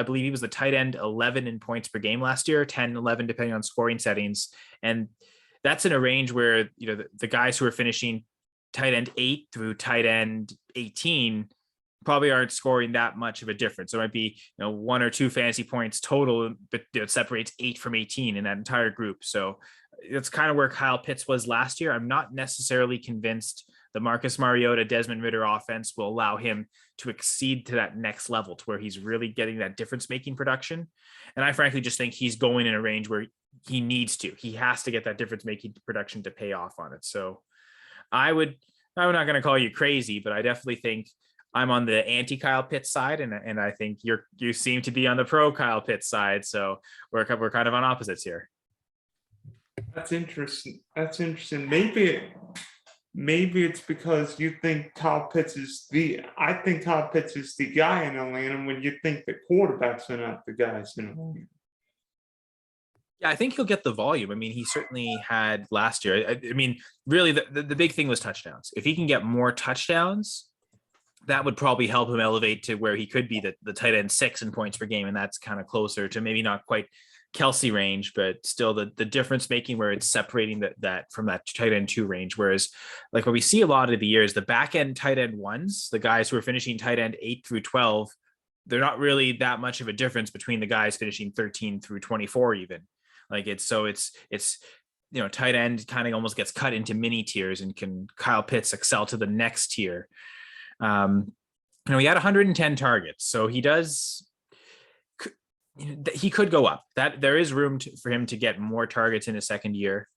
believe he was the tight end 11 in points per game last year, 10, 11, depending on scoring settings. And that's in a range where, the guys who are finishing tight end 8 through tight end 18 probably aren't scoring that much of a difference. There might be, 1 or 2 fantasy points total, but it separates 8 from 18 in that entire group. So that's kind of where Kyle Pitts was last year. I'm not necessarily convinced the Marcus Mariota, Desmond Ridder offense will allow him to exceed to that next level to where he's really getting that difference-making production. And I frankly just think he's going in a range where he has to get that difference-making production to pay off on it. So I'm not going to call you crazy, but I definitely think I'm on the anti Kyle Pitts side. And I think you seem to be on the pro Kyle Pitts side. So we're kind of on opposites here. That's interesting. Maybe it's because you think Kyle Pitts I think Kyle Pitts is the guy in Atlanta when you think the quarterbacks are not the guys in Atlanta. Yeah, I think he'll get the volume. I mean, he certainly had last year. I mean, really, the big thing was touchdowns. If he can get more touchdowns, that would probably help him elevate to where he could be the tight end 6 in points per game. And that's kind of closer to maybe not quite Kelce range, but still the difference making where it's separating that from that tight end 2 range. Whereas like what we see a lot of the years, the back end tight end 1s, the guys who are finishing tight end 8 through 12, they're not really that much of a difference between the guys finishing 13 through 24 even. Like it's tight end kind of almost gets cut into mini tiers, and can Kyle Pitts excel to the next tier? He had 110 targets, so he could go up. That there is room for him to get more targets in his second year.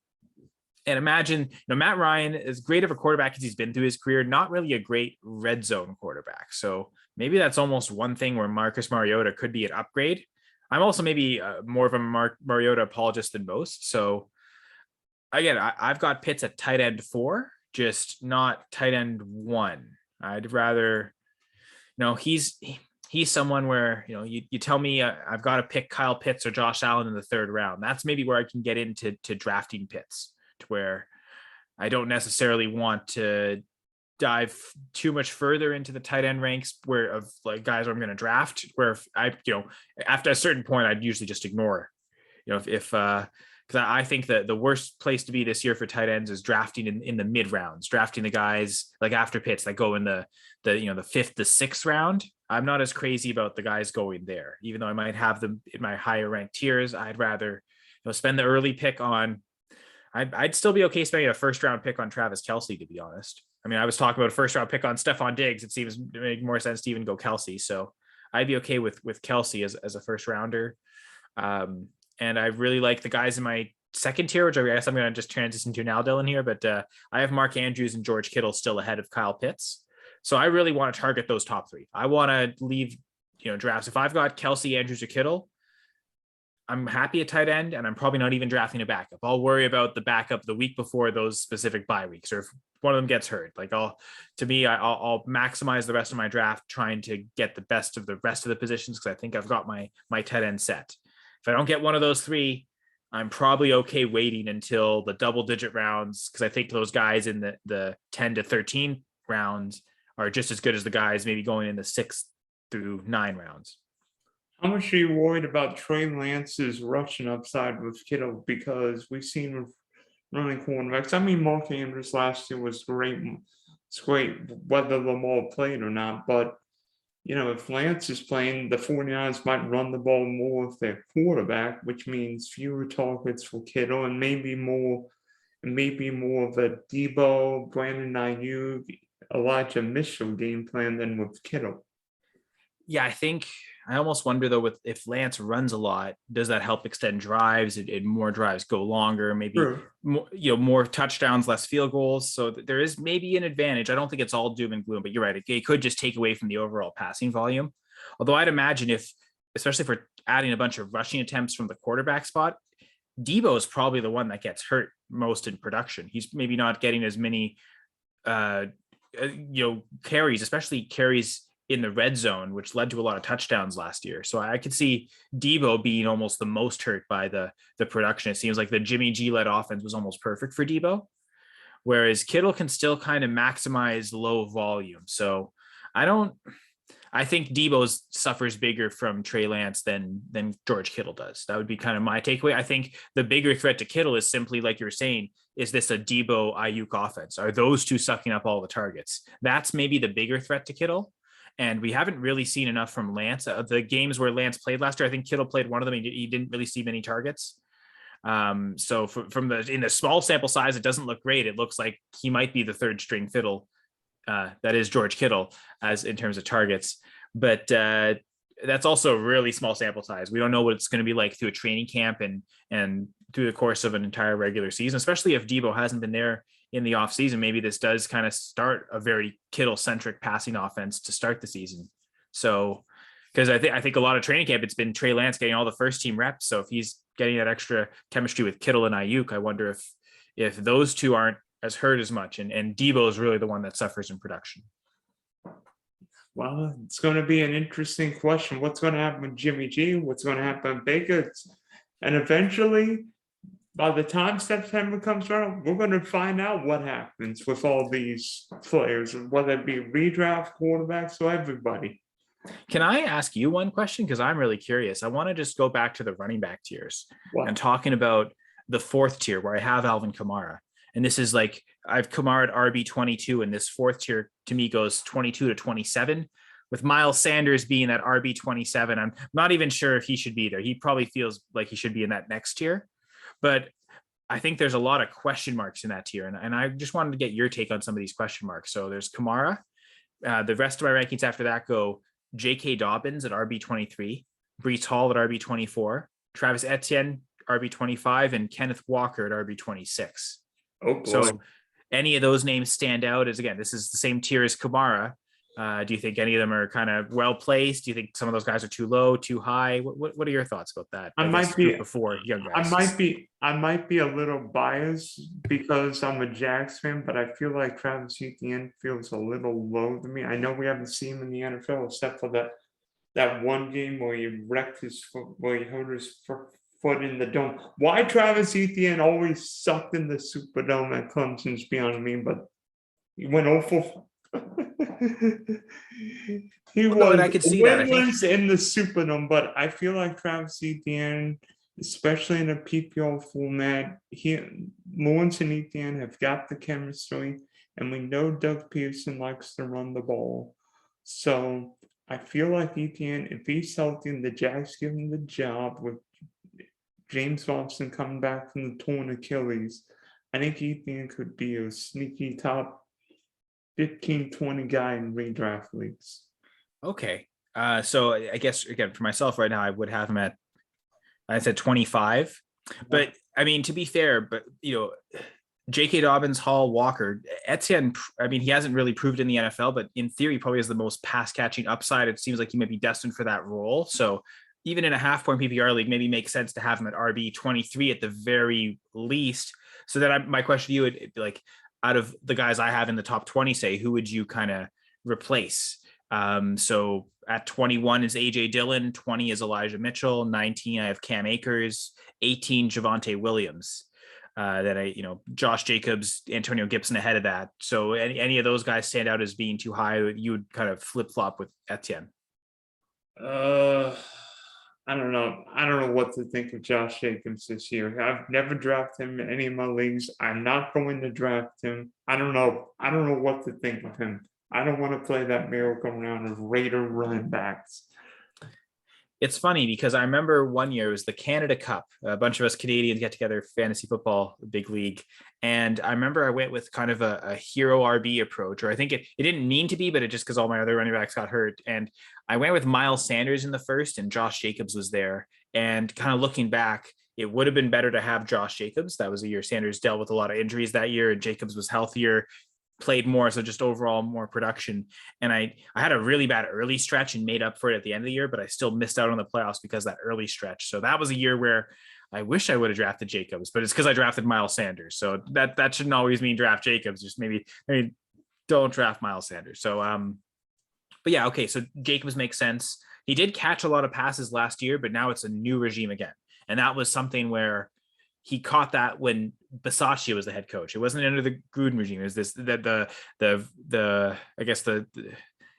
And imagine, Matt Ryan, as great of a quarterback as he's been through his career, not really a great red zone quarterback. So maybe that's almost one thing where Marcus Mariota could be an upgrade. I'm also maybe more of a Mariota apologist than most. So again, I've got Pitts at tight end 4, just not tight end 1. I'd rather, he's someone where, you tell me I've got to pick Kyle Pitts or Josh Allen in the 3rd round. That's maybe where I can get into drafting Pitts, to where I don't necessarily want to dive too much further into the tight end ranks where of like guys I'm going to draft, where if I, after a certain point, I'd usually just ignore, because I think that the worst place to be this year for tight ends is drafting in the mid rounds, drafting the guys like after Pitts that go in the 5th to 6th round. I'm not as crazy about the guys going there, even though I might have them in my higher ranked tiers. I'd rather spend the early pick on. I'd still be okay spending a 1st round pick on Travis Kelce, to be honest. I mean, I was talking about a 1st round pick on Stephon Diggs. It seems to make more sense to even go Kelce. So I'd be okay with Kelce as a 1st rounder. And I really like the guys in my 2nd tier, which I guess I'm going to just transition to now, Dylan, here. But I have Mark Andrews and George Kittle still ahead of Kyle Pitts. So I really want to target those top 3. I want to leave, drafts. If I've got Kelce, Andrews, or Kittle, I'm happy at tight end, and I'm probably not even drafting a backup. I'll worry about the backup the week before those specific bye weeks, or if one of them gets hurt. Like I'll maximize the rest of my draft trying to get the best of the rest of the positions, because I think I've got my tight end set. If I don't get one of those 3, I'm probably okay waiting until the double-digit rounds, because I think those guys in the 10 to 13 rounds are just as good as the guys maybe going in the 6 through 9 rounds. How much are you worried about Trey Lance's rushing upside with Kittle? Because we've seen with running cornerbacks. I mean, Mark Andrews last year was great. It's great whether Lamar played or not. But, if Lance is playing, the 49ers might run the ball more with their quarterback, which means fewer targets for Kittle and maybe more of a Debo, Brandon Ayuk, Elijah Mitchell game plan than with Kittle. Yeah, I almost wonder though, if Lance runs a lot, does that help extend drives? And more drives go longer, maybe more, more touchdowns, less field goals. So there is maybe an advantage. I don't think it's all doom and gloom, but you're right. It could just take away from the overall passing volume. Although I'd imagine especially if we're adding a bunch of rushing attempts from the quarterback spot, Debo is probably the one that gets hurt most in production. He's maybe not getting as many, carries, especially carries in the red zone, which led to a lot of touchdowns last year. So I could see Debo being almost the most hurt by the production. It seems like the Jimmy G led offense was almost perfect for Debo, whereas Kittle can still kind of maximize low volume. So I think Debo suffers bigger from Trey Lance than George Kittle does. That would be kind of my takeaway. I think the bigger threat to Kittle is simply, like you're saying, is this a Debo Ayuk offense? Are those two sucking up all the targets? That's maybe the bigger threat to Kittle. And we haven't really seen enough from Lance. The games where Lance played last year, I think Kittle played one of them. He didn't really see many targets. So in the small sample size, it doesn't look great. It looks like he might be the 3rd string fiddle. That is George Kittle as in terms of targets. But that's also a really small sample size. We don't know what it's going to be like through a training camp and through the course of an entire regular season, especially if Debo hasn't been there in the offseason. Maybe this does kind of start a very Kittle-centric passing offense to start the season. So, because I think a lot of training camp, it's been Trey Lance getting all the first team reps. So if he's getting that extra chemistry with Kittle and Ayuk, I wonder if those two aren't as hurt as much. And Debo is really the one that suffers in production. Well, it's going to be an interesting question. What's going to happen with Jimmy G? What's going to happen with Baker? And eventually, by the time September comes around, we're going to find out what happens with all these players, whether it be redraft, quarterbacks, or everybody. Can I ask you one question? Because I'm really curious. I want to just go back to the running back tiers and talking about the 4th tier where I have Alvin Kamara. And this is like, I've Kamara at RB 22, and this 4th tier to me goes 22 to 27, with Miles Sanders being at RB 27. I'm not even sure if he should be there. He probably feels like he should be in that next tier. But I think there's a lot of question marks in that tier. And I just wanted to get your take on some of these question marks. So there's Kamara. The rest of my rankings after that go J.K. Dobbins at RB 23, Breece Hall at RB 24, Travis Etienne, RB 25, and Kenneth Walker at RB 26. Oh boy. So any of those names stand out as, again, this is the same tier as Kamara. Do you think any of them are kind of well placed? Do you think some of those guys are too low, too high? What are your thoughts about that? I I guess might be group of four young I guys. might be a little biased because I'm a Jags fan, but I feel like Travis Etienne feels a little low to me. I know we haven't seen him in the NFL except for that one game where he wrecked his foot, where he hurt his foot in the dome. Why Travis Etienne always sucked in the Superdome at Clemson's beyond me, but he went awful. He Well, no, was and I could see that. I think winless in the Superdome, but I feel like Travis Etienne, especially in a PPR format, Lawrence and Etienne have got the chemistry, and we know Doug Pearson likes to run the ball. So I feel like Etienne, if he's healthy and the Jags give him the job with James Robinson coming back from the torn Achilles, I think Etienne could be a sneaky top 15, 20 guy in redraft leagues. okay. So I guess again for myself right now, I would have him at, I said 25. But I mean, to be fair, but J.K. Dobbins, Hall, Walker, Etienne, I mean, he hasn't really proved in the NFL, but in theory, probably has the most pass catching upside. It seems like he might be destined for that role. So even in a half point PPR league, maybe makes sense to have him at RB 23 at the very least. So then my question to you would be like, out of the guys I have in the top 20, say, who would you kind of replace? So at 21 is AJ Dillon, 20 is Elijah Mitchell, 19 I have Cam Akers, 18 Javonte Williams. Josh Jacobs, Antonio Gibson ahead of that. So any of those guys stand out as being too high, you would kind of flip flop with Etienne. I don't know. I don't know what to think of Josh Jacobs this year. I've never drafted him in any of my leagues. I'm not going to draft him. I don't know. I don't know what to think of him. I don't want to play that merry-go-round of Raider running backs. It's funny because I remember one year it was the Canada Cup. A bunch of us Canadians get together, fantasy football, big league. And I remember I went with kind of a hero RB approach, or I think it didn't mean to be, but it just because all my other running backs got hurt. And I went with Miles Sanders in the first and Josh Jacobs was there. And kind of looking back, it would have been better to have Josh Jacobs. That was a year Sanders dealt with a lot of injuries that year and Jacobs was healthier, played more, so just overall more production. And I had a really bad early stretch and made up for it at the end of the year, but I still missed out on the playoffs because of that early stretch. So that was a year where I wish I would have drafted Jacobs, but it's because I drafted Miles Sanders. So that shouldn't always mean draft Jacobs. Just maybe don't draft Miles Sanders. So but yeah, okay. So Jacobs makes sense. He did catch a lot of passes last year, but now it's a new regime again. And that was something where he caught that when Bisaccia was the head coach. It wasn't under the Gruden regime. It was this I guess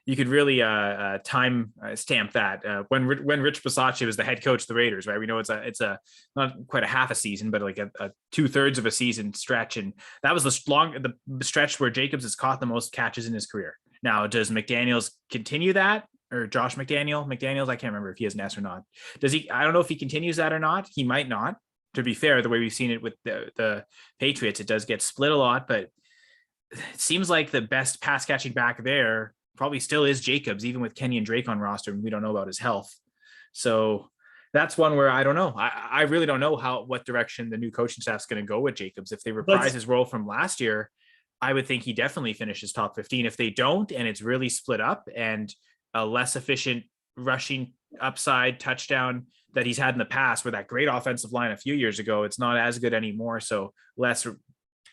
you could really time stamp that when Rich Bisaccia was the head coach of the Raiders, right? We know it's a not quite a half a season, but like a 2/3 of a season stretch, and that was the stretch where Jacobs has caught the most catches in his career. Now, does McDaniels continue that? Or Josh McDaniels, I can't remember if he has an S or not. Does he? I don't know if he continues that or not. He might not. To be fair, the way we've seen it with the Patriots, it does get split a lot, but it seems like the best pass catching back there probably still is Jacobs, even with Kenyon Drake on roster, and we don't know about his health. So that's one where I don't know. I really don't know what direction the new coaching staff's going to go with Jacobs. If they reprise his role from last year, I would think he definitely finishes top 15. If they don't, and it's really split up and a less efficient rushing upside touchdown that he's had in the past, where that great offensive line a few years ago, it's not as good anymore. So less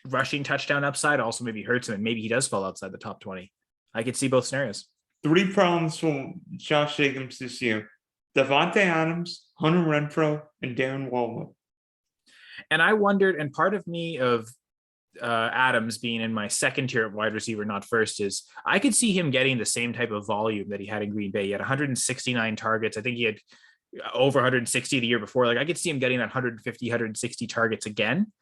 rushing touchdown upside also maybe hurts him, and maybe he does fall outside the top 20. I could see both scenarios. 3 problems for Josh Jacobs this year: Devontae Adams, Hunter Renfrow, and Darren Waller. And I wondered, and part of me of Adams being in my second tier of wide receiver, not first, is I could see him getting the same type of volume that he had in Green Bay. He had 169 targets. I think he had over 160 the year before. Like I could see him getting that 150, 160 targets again,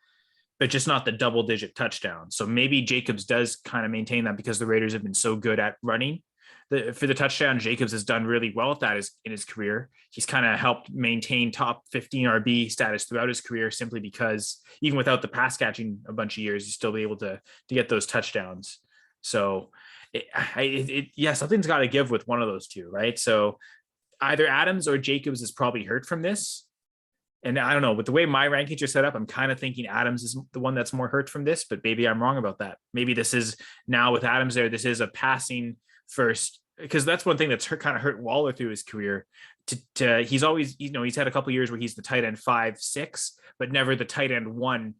but just not the double digit touchdown. So maybe Jacobs does kind of maintain that because the Raiders have been so good at running for the touchdown. Jacobs has done really well with that in his career. He's kind of helped maintain top 15 RB status throughout his career, simply because even without the pass catching a bunch of years, he's still be able to get those touchdowns. So something's got to give with one of those two, right? So either Adams or Jacobs is probably hurt from this. and I don't know, with the way my rankings are set up, I'm kind of thinking Adams is the one that's more hurt from this, but maybe I'm wrong about that. Maybe this is now with Adams there, this is a passing first, because that's one thing that's kind of hurt Waller through his career. He's always, he's had a couple of years where he's the tight end 5-6, but never the tight end 1-2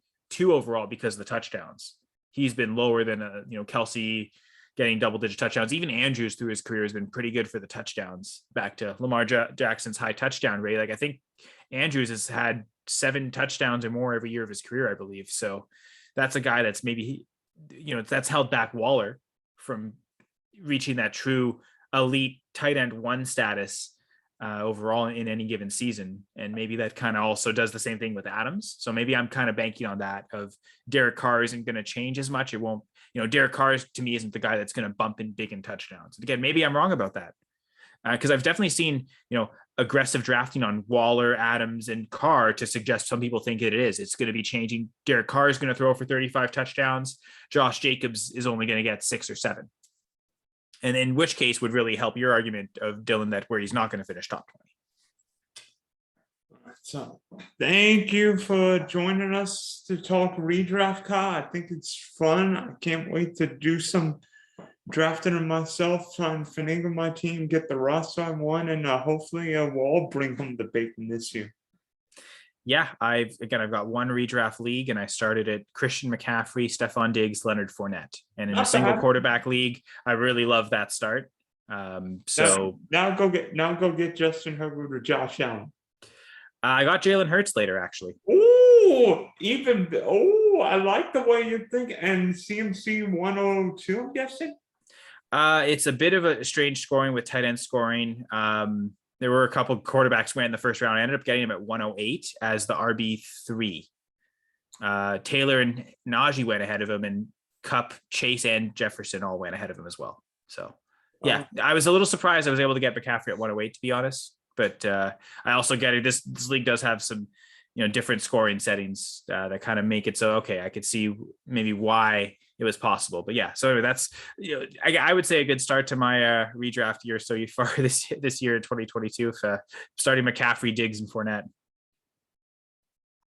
overall because of the touchdowns. He's been lower than Kelsey getting double-digit touchdowns. Even Andrews through his career has been pretty good for the touchdowns. Back to Lamar Jackson's high touchdown rate. Like, I think Andrews has had 7 touchdowns or more every year of his career, I believe. So that's a guy that's maybe, that's held back Waller from reaching that true elite tight end 1 status overall in any given season. And maybe that kind of also does the same thing with Adams. So maybe I'm kind of banking on that of Derek Carr isn't going to change as much. It won't, Derek Carr to me isn't the guy that's going to bump in big in touchdowns. Again, maybe I'm wrong about that. Because I've definitely seen, aggressive drafting on Waller, Adams, and Carr to suggest some people think it is. It's going to be changing. Derek Carr is going to throw for 35 touchdowns. Josh Jacobs is only going to get 6 or 7. And in which case would really help your argument of Dylan that where he's not going to finish top 20. So thank you for joining us to talk redraft, Kyle. I think it's fun. I can't wait to do some drafting of myself, trying to finagle my team, get the roster I want, and hopefully we'll all bring home the bacon this year. Yeah, I've got one redraft league, and I started at Christian McCaffrey, Stephon Diggs, Leonard Fournette, and in a single quarterback league, I really love that start. So now go get Justin Herbert or Josh Allen. I got Jalen Hurts later, actually. I like the way you think. And CMC 102, I'm guessing. It's a bit of a strange scoring with tight end scoring. There were a couple of quarterbacks went in the first round. I ended up getting him at 108 as the RB3. Taylor and Najee went ahead of him, and Kupp, Chase, and Jefferson all went ahead of him as well. So, yeah, I was a little surprised I was able to get McCaffrey at 108, to be honest. But I also get it. This league does have some, different scoring settings that kind of make it so, okay, I could see maybe why it was possible. But yeah, so anyway, that's, I would say a good start to my redraft year so far this year in 2022, starting McCaffrey, Diggs, and Fournette.